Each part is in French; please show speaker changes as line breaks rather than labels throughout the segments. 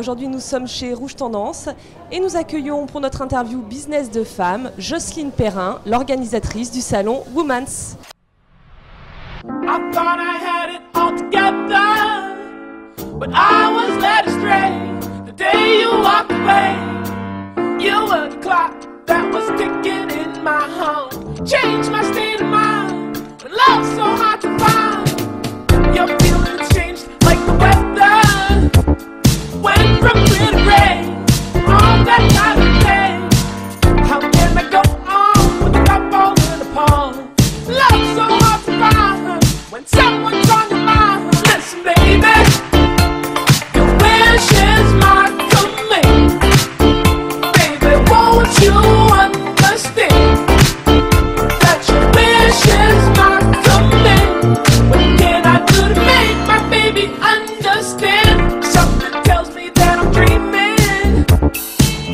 Aujourd'hui, nous sommes chez Rouge Tendance et nous accueillons pour notre interview business de femmes Jocelyne Perrin, l'organisatrice du salon Women's.
I thought I had it all together, but I was led astray. The day you walked away, you were the clock that was ticking in my heart. Changed my state of mind, but love's so hard to find. Your feelings changed like the weather, went from clear to gray, all that time of day. How can I go on with a cup falling apart? Love's so hard to find when someone's on your mind. Listen, baby, your wish is my command. Baby, won't you understand that your wish is my command? What can I do to make my baby understand? Something tells me that I'm dreaming.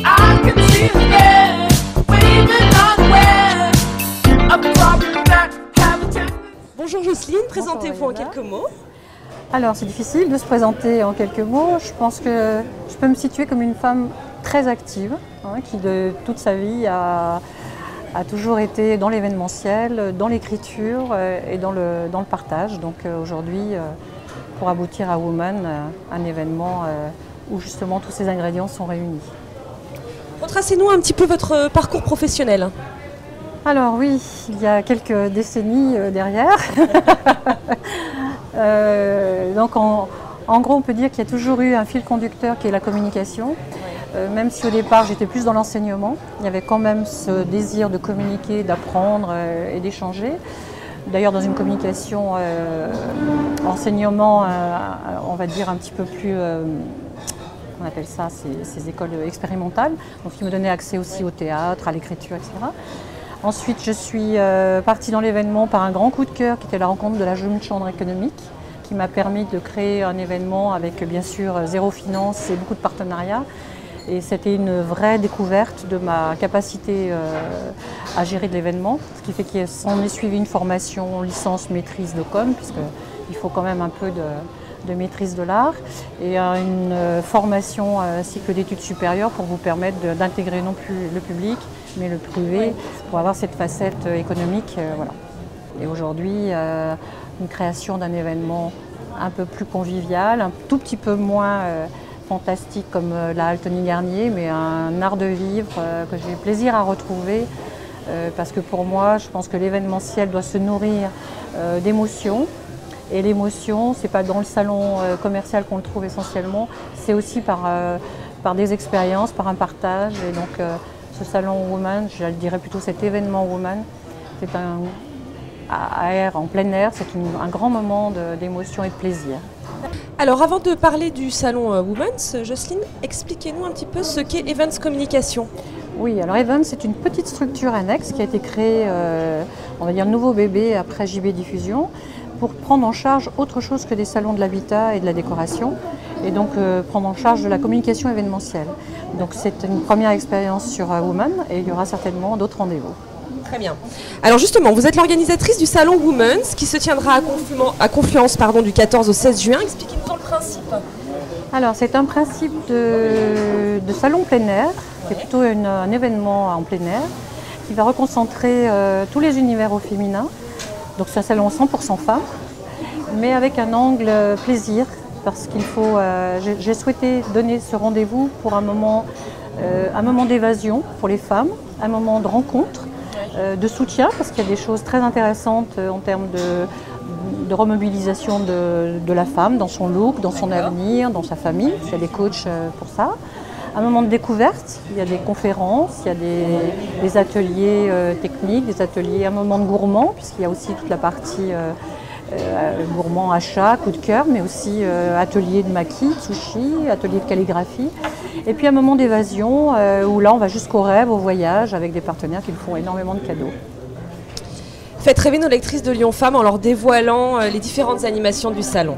I can see her there, waving unaware of the problem that have attended.
Bonjour Jocelyne, présentez-vous en quelques mots.
Alors c'est difficile de se présenter en quelques mots. Je pense que je peux me situer comme une femme très active, qui de toute sa vie a toujours été dans l'événementiel, dans l'écriture et dans le partage. Donc aujourd'hui, pour aboutir à Women, un événement où justement tous ces ingrédients sont réunis.
Retracez-nous un petit peu votre parcours professionnel.
Alors oui, il y a quelques décennies derrière. Donc en gros, on peut dire qu'il y a toujours eu un fil conducteur qui est la communication. Même si au départ j'étais plus dans l'enseignement, il y avait quand même ce désir de communiquer, d'apprendre et d'échanger. D'ailleurs dans une communication enseignement, on va dire un petit peu plus, on appelle ça ces écoles expérimentales, donc qui me donnaient accès aussi au théâtre, à l'écriture, etc. Ensuite, je suis partie dans l'événement par un grand coup de cœur qui était la rencontre de la Jeune Chambre économique, qui m'a permis de créer un événement avec bien sûr zéro finance et beaucoup de partenariats. Et c'était une vraie découverte de ma capacité à gérer de l'événement, ce qui fait qu'il s'en est suivi une formation licence maîtrise de com, puisqu'il faut quand même un peu de maîtrise de l'art, et une formation cycle d'études supérieures pour vous permettre d'intégrer non plus le public, mais le privé, pour avoir cette facette économique. Voilà. Et aujourd'hui, une création d'un événement un peu plus convivial, un tout petit peu moins fantastique comme la halle Tony Garnier, mais un art de vivre que j'ai plaisir à retrouver, parce que pour moi, je pense que l'événementiel doit se nourrir d'émotions. Et l'émotion, ce n'est pas dans le salon commercial qu'on le trouve essentiellement, c'est aussi par des expériences, par un partage. Et donc ce salon Women, je dirais plutôt cet événement Women, c'est en plein air, c'est un grand moment d'émotion et de plaisir.
Alors avant de parler du salon Women's, Jocelyne, expliquez-nous un petit peu ce qu'est Events Communication.
Oui, alors Events, c'est une petite structure annexe qui a été créée, on va dire nouveau bébé après JB Diffusion, pour prendre en charge autre chose que des salons de l'habitat et de la décoration, et donc prendre en charge de la communication événementielle. Donc c'est une première expérience sur Women et il y aura certainement d'autres rendez-vous.
Très bien. Alors justement, vous êtes l'organisatrice du salon Women's qui se tiendra à Confluence du 14 au 16 juin. Expliquez-nous le principe.
Alors c'est un principe de salon plein air, c'est plutôt un événement en plein air qui va reconcentrer tous les univers au féminin. Donc c'est un salon 100% femmes, mais avec un angle plaisir, parce qu'il faut. J'ai souhaité donner ce rendez-vous pour un moment d'évasion pour les femmes, un moment de rencontre, de soutien, parce qu'il y a des choses très intéressantes en termes de remobilisation de la femme dans son look, dans son avenir, dans sa famille. Il y a des coachs pour ça. Un moment de découverte, il y a des conférences, il y a des ateliers techniques, des ateliers, un moment de gourmand, puisqu'il y a aussi toute la partie gourmand achat, coup de cœur, mais aussi atelier de maquis, de sushi, atelier de calligraphie. Et puis un moment d'évasion où là on va jusqu'au rêve, au voyage, avec des partenaires qui nous font énormément de cadeaux.
Faites rêver nos lectrices de Lyon Femmes en leur dévoilant les différentes animations du salon.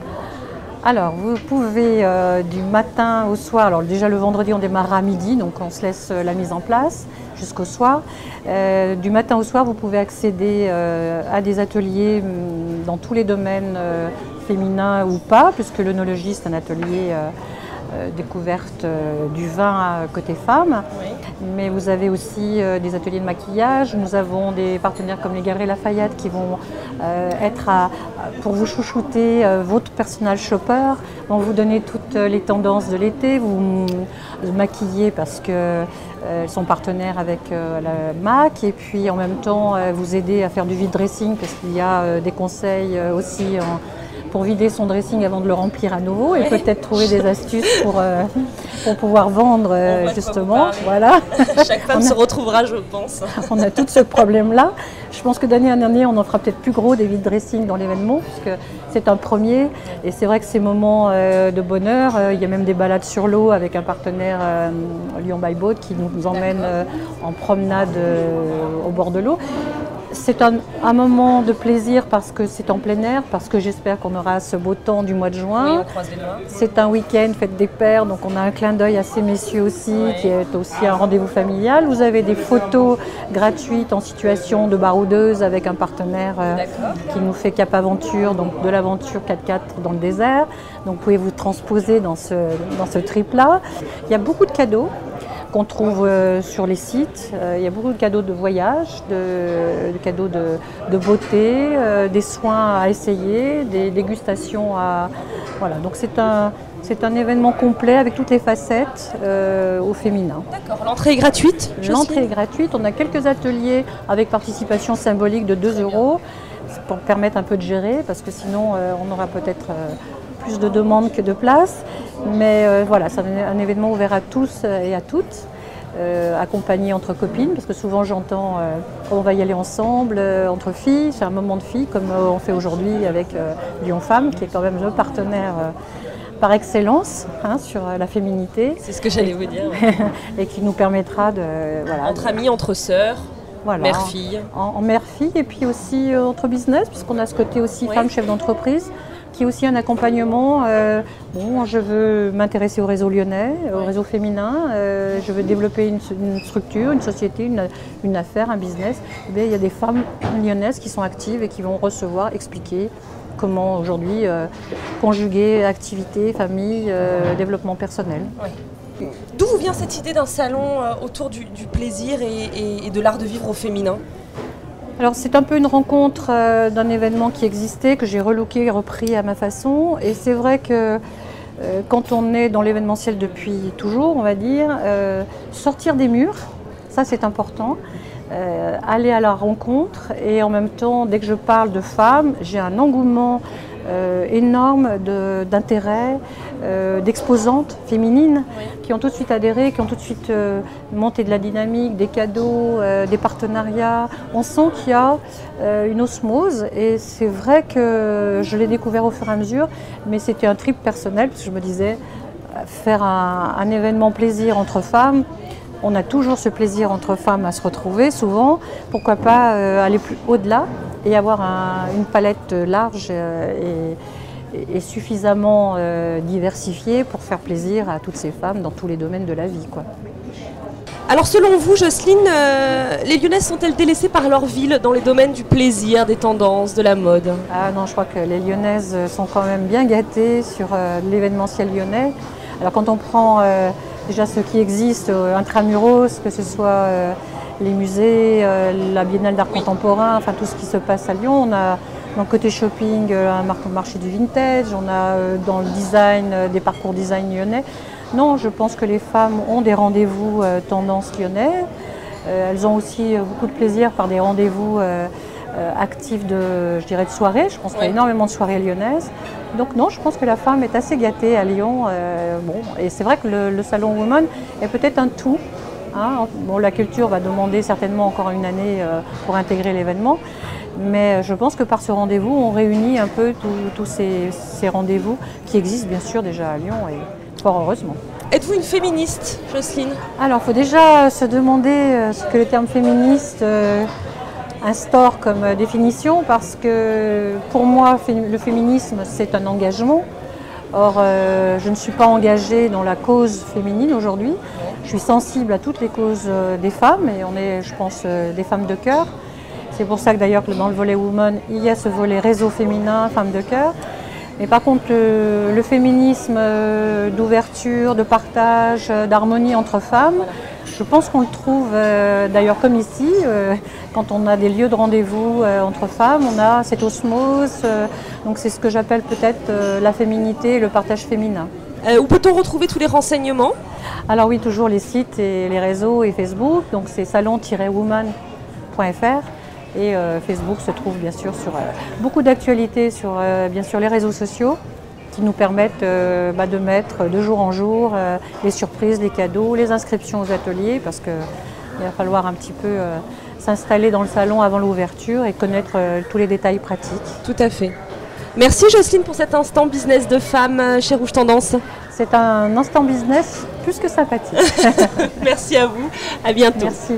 Alors, vous pouvez du matin au soir, alors déjà le vendredi on démarre à midi, donc on se laisse la mise en place jusqu'au soir. Du matin au soir, vous pouvez accéder à des ateliers dans tous les domaines féminins ou pas, puisque l'œnologie c'est un atelier découverte du vin côté femmes.
Oui.
Mais vous avez aussi des ateliers de maquillage. Nous avons des partenaires comme les Galeries Lafayette qui vont être pour vous chouchouter votre personal shopper, vont vous donner toutes les tendances de l'été, vous maquiller parce que elles sont partenaires avec la MAC et puis en même temps vous aider à faire du vide dressing parce qu'il y a des conseils aussi pour vider son dressing avant de le remplir à nouveau et peut-être trouver des astuces pour pouvoir vendre justement. Voilà.
Chaque femme se retrouvera, je pense.
On a tout ce problème-là. Je pense que d'année en année, on en fera peut-être plus gros des vide dressing dans l'événement puisque c'est un premier et c'est vrai que ces moments de bonheur, il y a même des balades sur l'eau avec un partenaire Lyon by Boat qui nous emmène en promenade au bord de l'eau. C'est un moment de plaisir parce que c'est en plein air, parce que j'espère qu'on aura ce beau temps du mois de juin.
Oui, on croise les doigts.
C'est un week-end, fête des pères, donc on a un clin d'œil à ces messieurs aussi, qui est aussi un rendez-vous familial. Vous avez des photos gratuites en situation de baroudeuse avec un partenaire qui nous fait Cap Aventure, donc de l'aventure 4x4 dans le désert. Donc vous pouvez vous transposer dans ce trip-là. Il y a beaucoup de cadeaux qu'on trouve sur les sites. Il y a beaucoup de cadeaux de voyage, de cadeaux de beauté, des soins à essayer, des dégustations à... Voilà, donc c'est un événement complet avec toutes les facettes au féminin.
D'accord, l'entrée est gratuite?
L'entrée est gratuite, on a quelques ateliers avec participation symbolique de 2 € pour permettre un peu de gérer parce que sinon on aura peut-être plus de demandes que de places. Mais voilà, c'est un événement ouvert à tous et à toutes, accompagné entre copines, parce que souvent j'entends on va y aller ensemble, entre filles, c'est un moment de filles, comme on fait aujourd'hui avec Lyon Femmes, qui est quand même le partenaire par excellence sur la féminité.
C'est ce que j'allais vous dire.
Et qui nous permettra de... Voilà,
entre amis, entre sœurs. Voilà, mère-fille.
En mère-fille et puis aussi entre business, puisqu'on a ce côté aussi femme chef d'entreprise, qui est aussi un accompagnement. Bon, je veux m'intéresser au réseau lyonnais, au réseau féminin, je veux développer une structure, une société, une affaire, un business. Eh bien, il y a des femmes lyonnaises qui sont actives et qui vont recevoir, expliquer comment aujourd'hui conjuguer activité, famille, développement personnel.
Oui. D'où vous vient cette idée d'un salon autour du plaisir et de l'art de vivre au féminin?
Alors c'est un peu une rencontre d'un événement qui existait, que j'ai relooké et repris à ma façon. Et c'est vrai que quand on est dans l'événementiel depuis toujours, on va dire, sortir des murs, ça c'est important. Aller à la rencontre et en même temps, dès que je parle de femmes, j'ai un engouement énorme d'intérêt, d'exposantes féminines qui ont tout de suite adhéré, qui ont tout de suite monté de la dynamique, des cadeaux, des partenariats. On sent qu'il y a une osmose et c'est vrai que je l'ai découvert au fur et à mesure, mais c'était un trip personnel parce que je me disais, faire un événement plaisir entre femmes, on a toujours ce plaisir entre femmes à se retrouver souvent, pourquoi pas aller plus au-delà et avoir une palette large et suffisamment diversifiée pour faire plaisir à toutes ces femmes dans tous les domaines de la vie, quoi.
Alors selon vous, Jocelyne, les Lyonnaises sont-elles délaissées par leur ville dans les domaines du plaisir, des tendances, de la mode?
Ah non, je crois que les Lyonnaises sont quand même bien gâtées sur l'événementiel lyonnais. Alors quand on prend déjà ce qui existe intramuros, que ce soit les musées, la Biennale d'art contemporain, enfin tout ce qui se passe à Lyon. On a dans le côté shopping un marché du vintage, on a dans le design des parcours design lyonnais. Non, je pense que les femmes ont des rendez-vous tendance lyonnais. Elles ont aussi beaucoup de plaisir par des rendez-vous actifs de soirée. Je pense qu'il y a énormément de soirées lyonnaises. Donc non, je pense que la femme est assez gâtée à Lyon. Bon, et c'est vrai que le salon Woman est peut-être un tout. Hein. Bon, la culture va demander certainement encore une année pour intégrer l'événement. Mais je pense que par ce rendez-vous, on réunit un peu tous ces rendez-vous qui existent bien sûr déjà à Lyon et fort heureusement.
Êtes-vous une féministe, Jocelyne? Alors,
il faut déjà se demander ce que le terme féministe instaure comme définition, parce que pour moi, le féminisme, c'est un engagement. Or, je ne suis pas engagée dans la cause féminine aujourd'hui. Je suis sensible à toutes les causes des femmes et on est, je pense, des femmes de cœur. C'est pour ça que d'ailleurs dans le volet Women, il y a ce volet réseau féminin, femmes de cœur. Mais par contre, le féminisme d'ouverture, de partage, d'harmonie entre femmes, je pense qu'on le trouve d'ailleurs comme ici, quand on a des lieux de rendez-vous entre femmes, on a cette osmose, donc c'est ce que j'appelle peut-être la féminité et le partage féminin.
Où peut-on retrouver tous les renseignements?
Alors oui, toujours les sites et les réseaux et Facebook, donc c'est salon-woman.fr et Facebook se trouve bien sûr sur beaucoup d'actualités sur bien sûr les réseaux sociaux qui nous permettent de mettre de jour en jour les surprises, les cadeaux, les inscriptions aux ateliers parce qu'il va falloir un petit peu s'installer dans le salon avant l'ouverture et connaître tous les détails pratiques.
Tout à fait. Merci Jocelyne pour cet instant business de femme chez Rouge Tendance.
C'est un instant business plus que sympathique.
Merci à vous, à bientôt.
Merci.